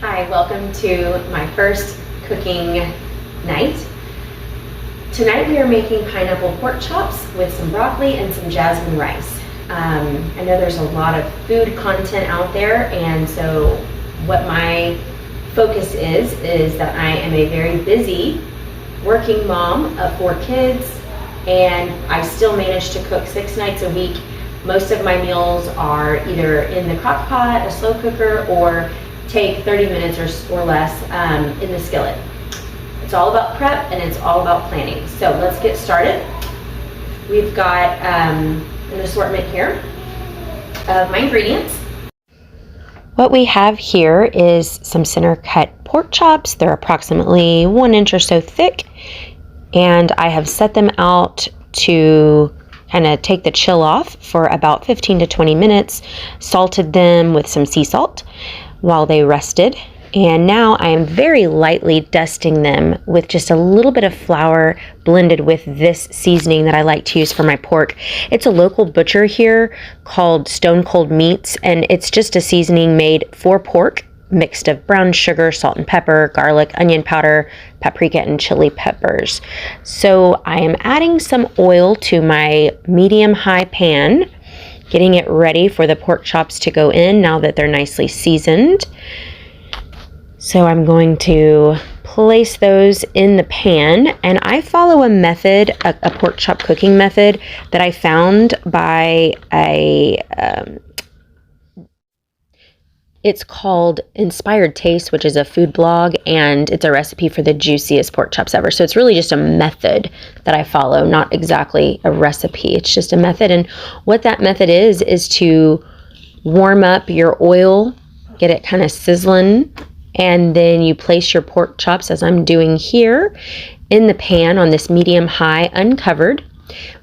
Hi, welcome to my first cooking night. Tonight we are making pineapple pork chops with some broccoli and some jasmine rice. I know there's a lot of food content out there, and so what my focus is that I am a very busy working mom of 4 kids, and I still manage to cook 6 nights a week. Most of my meals are either in the crock pot, a slow cooker, or take 30 minutes or less in the skillet. It's all about prep and it's all about planning. So let's get started. We've got an assortment here of my ingredients. What we have here is some center cut pork chops. They're approximately 1 inch or so thick, and I have set them out to kind of take the chill off for about 15 to 20 minutes, salted them with some sea salt while they rested. And now I am very lightly dusting them with just a little bit of flour blended with this seasoning that I like to use for my pork. It's a local butcher here called Stone Cold Meats, and it's just a seasoning made for pork, mixed of brown sugar, salt and pepper, garlic, onion powder, paprika, and chili peppers. So I am adding some oil to my medium-high pan, getting it ready for the pork chops to go in now that they're nicely seasoned. So I'm going to place those in the pan, and I follow a method, a pork chop cooking method that I found by it's called Inspired Taste, which is a food blog, and it's a recipe for the juiciest pork chops ever. So it's really just a method that I follow, not exactly a recipe. It's just a method, and what that method is to warm up your oil, get it kind of sizzling, and then you place your pork chops, as I'm doing here, in the pan on this medium-high, uncovered,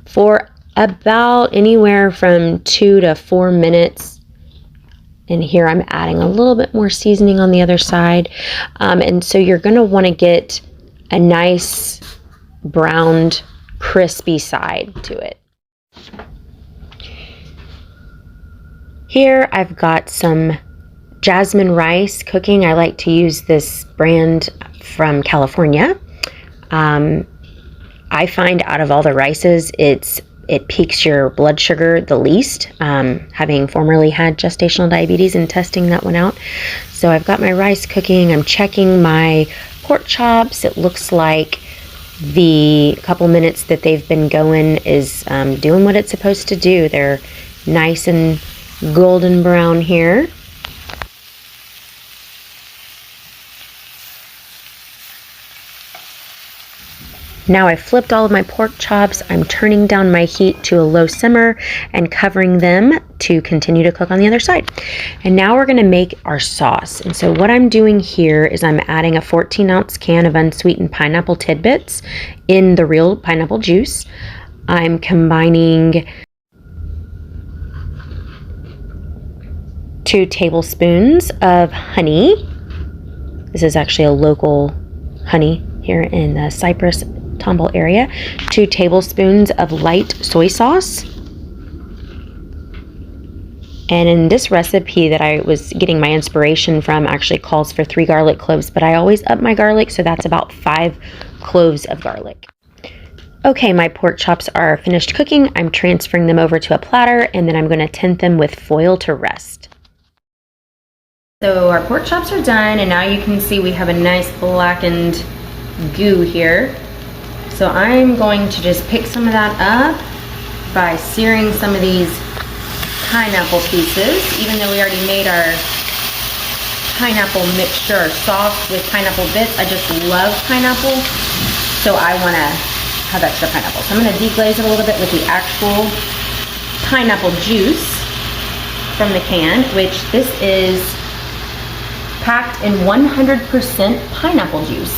for about anywhere from 2 to 4 minutes. And here I'm adding a little bit more seasoning on the other side. And so you're going to want to get a nice browned, crispy side to it. Here I've got some jasmine rice cooking. I like to use this brand from California. I find out of all the rices, it peaks your blood sugar the least, having formerly had gestational diabetes and testing that one out. So I've got my rice cooking. I'm checking my pork chops. It looks like the couple minutes that they've been going is doing what it's supposed to do. They're nice and golden brown here. Now I've flipped all of my pork chops. I'm turning down my heat to a low simmer and covering them to continue to cook on the other side. And now we're going to make our sauce. And so what I'm doing here is I'm adding a 14-ounce can of unsweetened pineapple tidbits in the real pineapple juice. I'm combining 2 tablespoons of honey. This is actually a local honey here in the Cypress Tomball area. 2 tablespoons of light soy sauce. And in this recipe that I was getting my inspiration from actually calls for 3 garlic cloves, but I always up my garlic, so that's about 5 cloves of garlic. Okay, my pork chops are finished cooking. I'm transferring them over to a platter, and then I'm going to tint them with foil to rest. So our pork chops are done, and now you can see we have a nice blackened goo here. So I'm going to just pick some of that up by searing some of these pineapple pieces. Even though we already made our pineapple mixture sauce with pineapple bits, I just love pineapple, so I want to have extra pineapple. So I'm going to deglaze it a little bit with the actual pineapple juice from the can, which this is packed in 100% pineapple juice.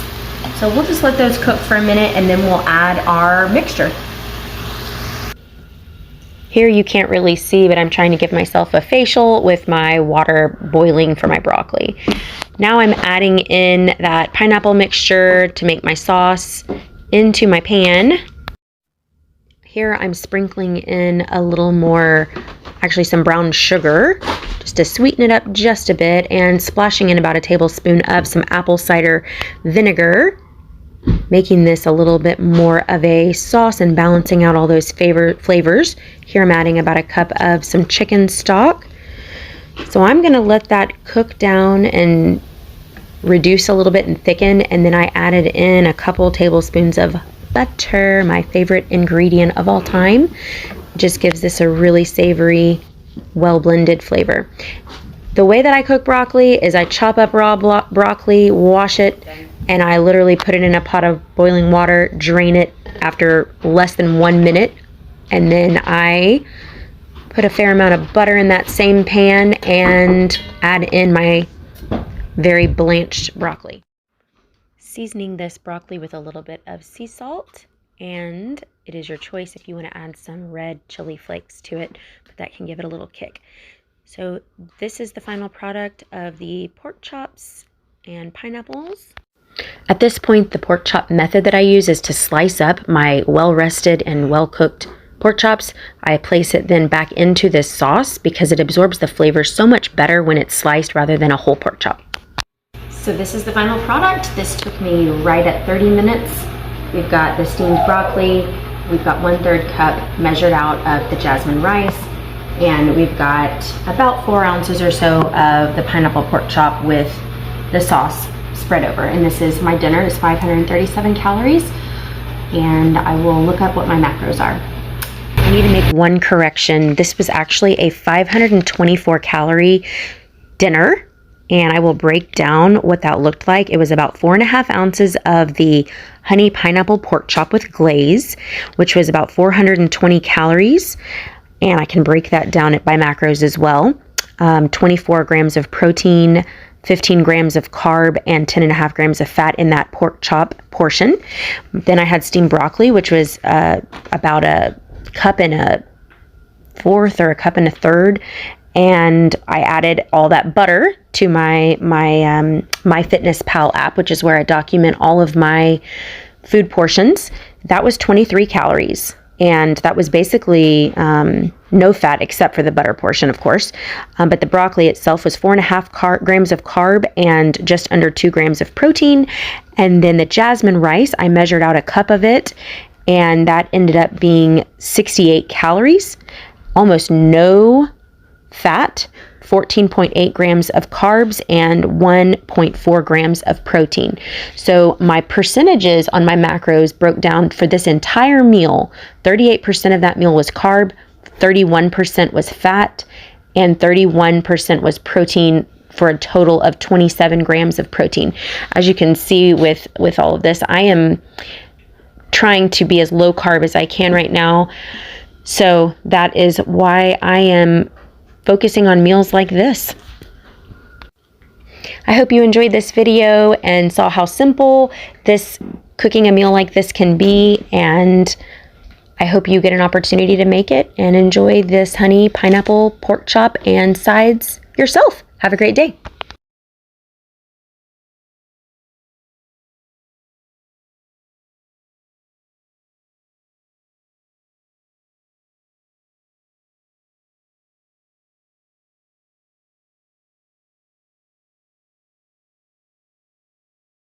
So we'll just let those cook for a minute, and then we'll add our mixture. Here you can't really see, but I'm trying to give myself a facial with my water boiling for my broccoli. Now I'm adding in that pineapple mixture to make my sauce into my pan. Here I'm sprinkling in a little more, actually some brown sugar, just to sweeten it up just a bit, and splashing in about a tablespoon of some apple cider vinegar, making this a little bit more of a sauce and balancing out all those flavors. Here I'm adding about a cup of some chicken stock. So I'm going to let that cook down and reduce a little bit and thicken, and then I added in a couple tablespoons of butter, my favorite ingredient of all time. Just gives this a really savory, well blended flavor. The way that I cook broccoli is I chop up raw broccoli, wash it, and I literally put it in a pot of boiling water, drain it after less than 1 minute, and then I put a fair amount of butter in that same pan and add in my very blanched broccoli. Seasoning this broccoli with a little bit of sea salt, and it is your choice if you want to add some red chili flakes to it, but that can give it a little kick. So this is the final product of the pork chops and pineapples. At this point, the pork chop method that I use is to slice up my well-rested and well-cooked pork chops. I place it then back into this sauce because it absorbs the flavor so much better when it's sliced rather than a whole pork chop. So this is the final product. This took me right at 30 minutes. We've got the steamed broccoli, we've got 1/3 cup measured out of the jasmine rice, and we've got about 4 ounces or so of the pineapple pork chop with the sauce spread over. And this is my dinner. It's 537 calories, and I will look up what my macros are. I need to make one correction. This was actually a 524 calorie dinner, and I will break down what that looked like. It was about 4.5 ounces of the honey pineapple pork chop with glaze, which was about 420 calories. And I can break that down by macros as well. 24 grams of protein, 15 grams of carb, and 10.5 grams of fat in that pork chop portion. Then I had steamed broccoli, which was about a cup and a fourth or a cup and a third. And I added all that butter to my MyFitnessPal app, which is where I document all of my food portions. That was 23 calories. And that was basically no fat except for the butter portion, of course. But the broccoli itself was 4.5 grams of carb and just under 2 grams of protein. And then the jasmine rice, I measured out a cup of it, and that ended up being 68 calories, almost no fat, 14.8 grams of carbs, and 1.4 grams of protein. So my percentages on my macros broke down for this entire meal. 38% of that meal was carb, 31% was fat, and 31% was protein, for a total of 27 grams of protein. As you can see with all of this, I am trying to be as low carb as I can right now. So that is why I am focusing on meals like this. I hope you enjoyed this video and saw how simple cooking a meal like this can be, and I hope you get an opportunity to make it and enjoy this honey pineapple pork chop and sides yourself. Have a great day.